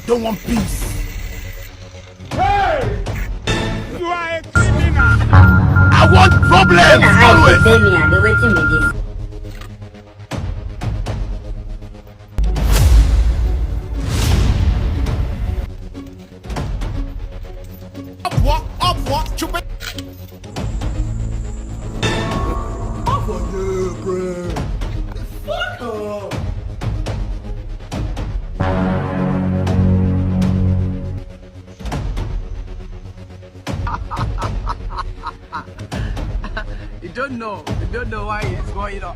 Don't want peace. Hey! You are a criminal. I want problems always. Tell me, I dey waiting with this. Up, chup it. Up on you, bro. Fuck off. You don't know why it's going on.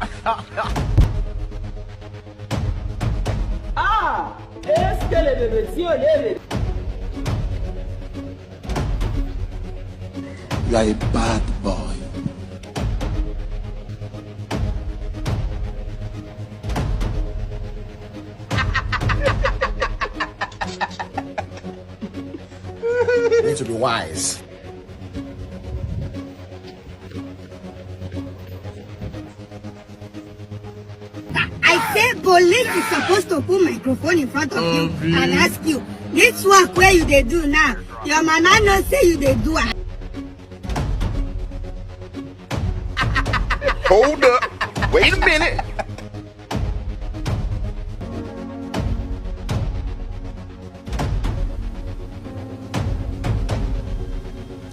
Est-ce que le bébé si on est You are a bad boy. You need to be wise. I say police is supposed to put microphone in front of you and ask you, this work where you they do now, your man not say you they do. Hold up. Wait a minute.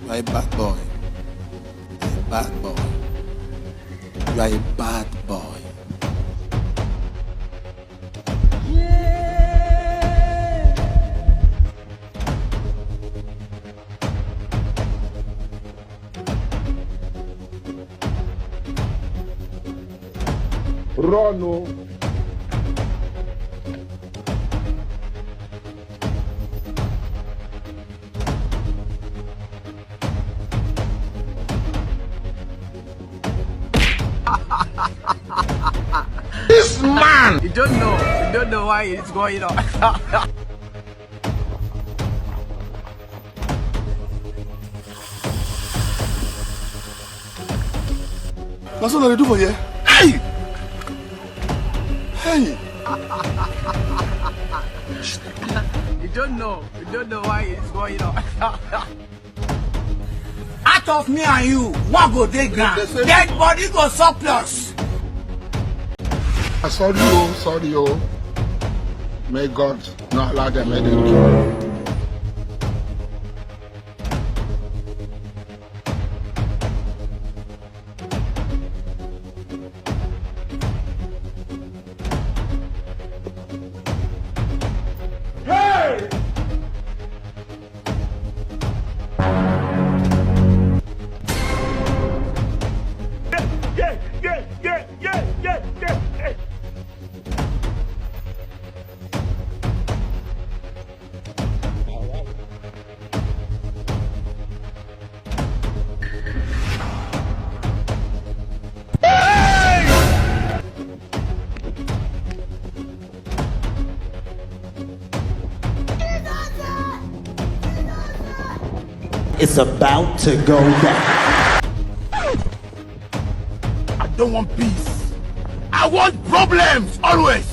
You are a bad boy. You are a bad boy. You are a bad boy. Rono. This man! You don't know why it's going on. That's what they do for you. Hey! Hey! You don't know why it's going on. out of me and you, what go dey ground? Dead body go surplus. Sorry, oh. May God not allow them to kill you. It's about to go down. I don't want peace. I want problems always.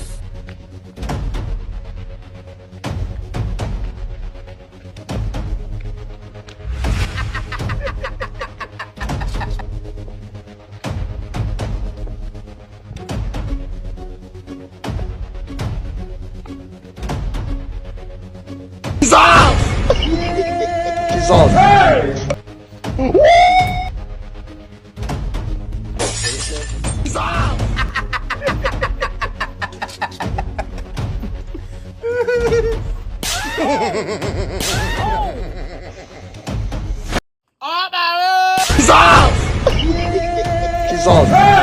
Oh, my God. Jesus!